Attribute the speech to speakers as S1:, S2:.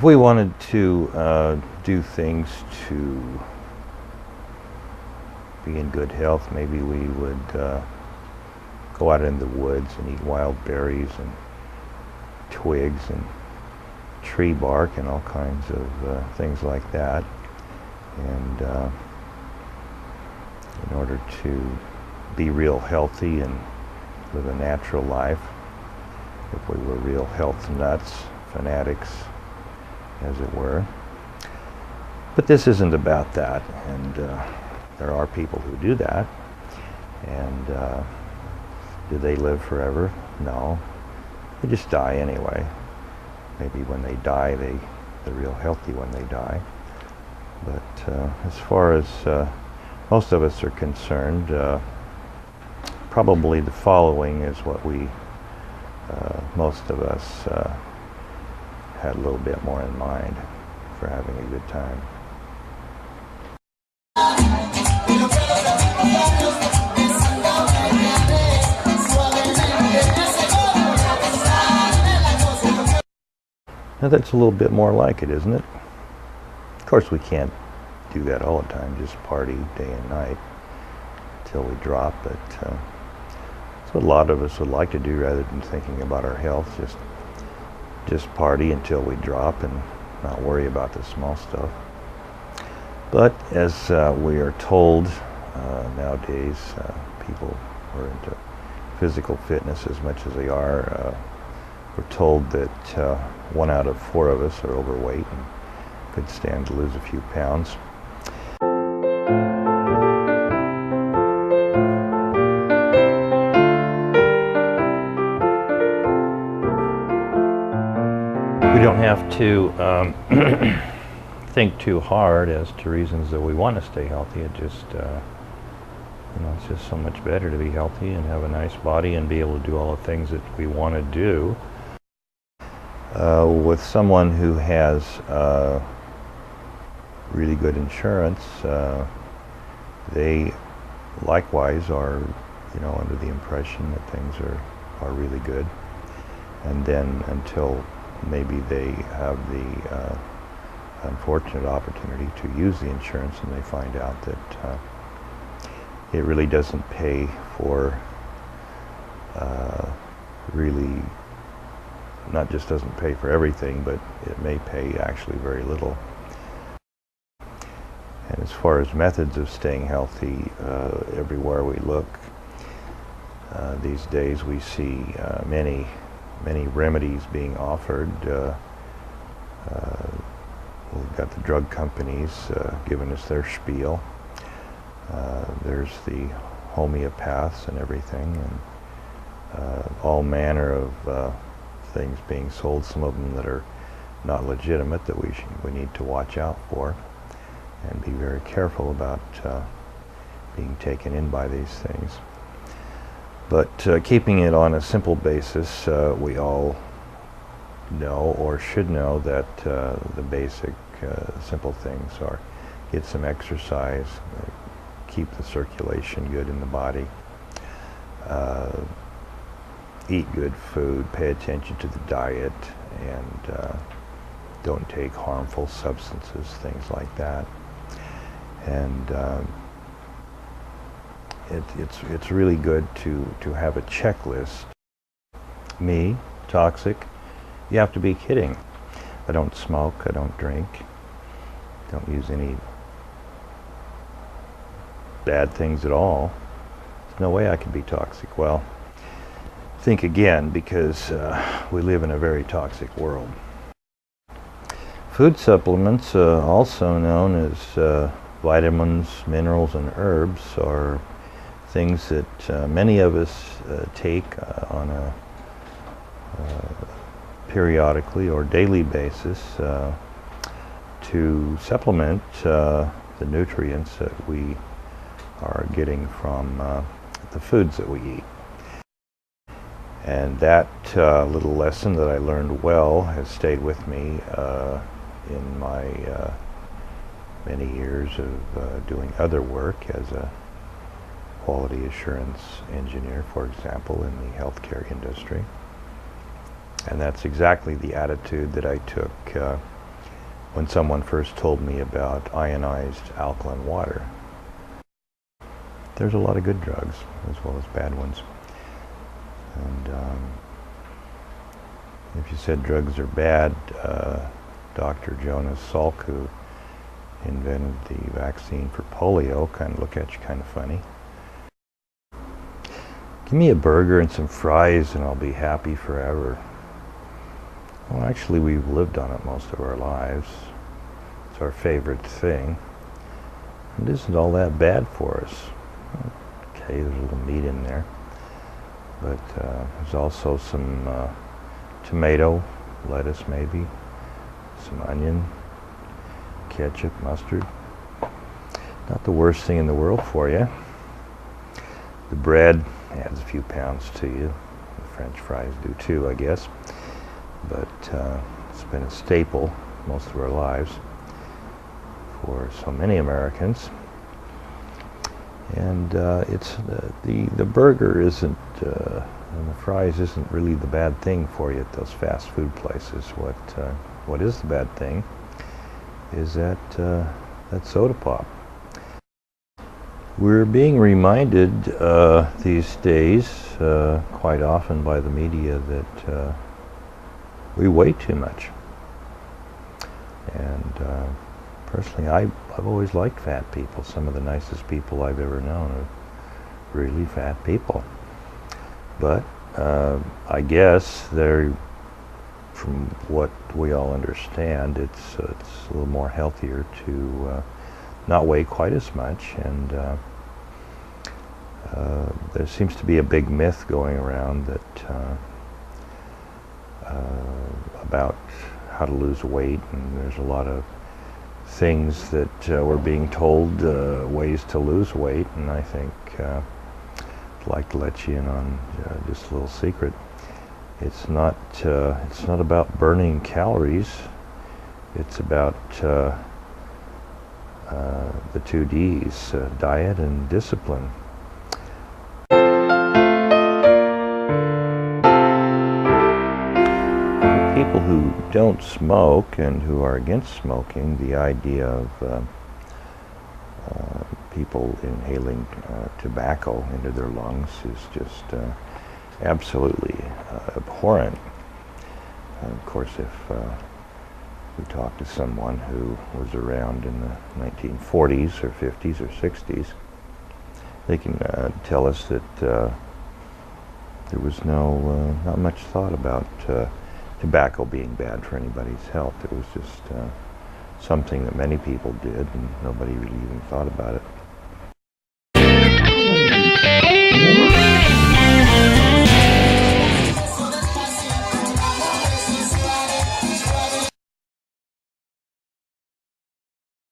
S1: we wanted to do things to be in good health, maybe we would go out in the woods and eat wild berries and twigs and tree bark and all kinds of things like that. And in order to be real healthy and live a natural life, if we were real health nuts, fanatics, as it were. But this isn't about that, and there are people who do that. And do they live forever? No. They just die anyway. Maybe when they die, they're real healthy when they die. But as far as most of us are concerned, probably the following is what we, most of us, had a little bit more in mind for having a good time. Now that's a little bit more like it, isn't it? Of course we can't do that all the time, just party day and night till we drop, but that's what a lot of us would like to do rather than thinking about our health, just party until we drop and not worry about the small stuff. But as we are told nowadays, people who are into physical fitness as much as they are, we're told that 1 out of 4 of us are overweight and could stand to lose a few pounds. We don't have to think too hard as to reasons that we want to stay healthy. It just, it's just so much better to be healthy and have a nice body and be able to do all the things that we want to do. With someone who has really good insurance, they likewise are, under the impression that things are really good. And then until maybe they have the unfortunate opportunity to use the insurance and they find out that it really doesn't pay for really, not just doesn't pay for everything, but it may pay actually very little. And as far as methods of staying healthy, everywhere we look these days we see many remedies being offered. We've got the drug companies giving us their spiel. There's the homeopaths and everything, and all manner of things being sold, some of them that are not legitimate, that we need to watch out for and be very careful about being taken in by these things. But keeping it on a simple basis, we all know or should know that the basic simple things are get some exercise, keep the circulation good in the body, eat good food, pay attention to the diet, and don't take harmful substances, things like that. And it's really good to have a checklist. Me, toxic? You have to be kidding. I don't smoke, I don't drink, don't use any bad things at all. There's no way I could be toxic. Well, think again, because we live in a very toxic world. Food supplements, also known as vitamins, minerals, and herbs, are things that many of us take on a periodically or daily basis to supplement the nutrients that we are getting from the foods that we eat. And that little lesson that I learned well has stayed with me in my many years of doing other work as a quality assurance engineer, for example, in the healthcare industry. And that's exactly the attitude that I took when someone first told me about ionized alkaline water. There's a lot of good drugs as well as bad ones. And if you said drugs are bad, Dr. Jonas Salk, who invented the vaccine for polio, kind of look at you kind of funny. Give me a burger and some fries and I'll be happy forever. Well, actually, we've lived on it most of our lives. It's our favorite thing. It isn't all that bad for us. Okay, there's a little meat in there. But there's also some tomato, lettuce maybe, some onion, ketchup, mustard. Not the worst thing in the world for you. The bread adds a few pounds to you. The French fries do too, I guess. But it's been a staple most of our lives for so many Americans. And it's the burger isn't and the fries isn't really the bad thing for you at those fast food places. What is the bad thing is that soda pop. We're being reminded these days quite often by the media that we weigh too much. And personally, I've always liked fat people. Some of the nicest people I've ever known are really fat people. But I guess from what we all understand, it's a little more healthier to not weigh quite as much. And there seems to be a big myth going around that about how to lose weight, and there's a lot of things that we're being told ways to lose weight, and I think I'd like to let you in on just a little secret. It's not about burning calories. It's about the 2 Ds, diet and discipline. People who don't smoke and who are against smoking, the idea of people inhaling tobacco into their lungs is just absolutely abhorrent. Of course, if we talk to someone who was around in the 1940s or 50s or 60s, they can tell us that there was not much thought about tobacco being bad for anybody's health. It was just something that many people did, and nobody really even thought about it.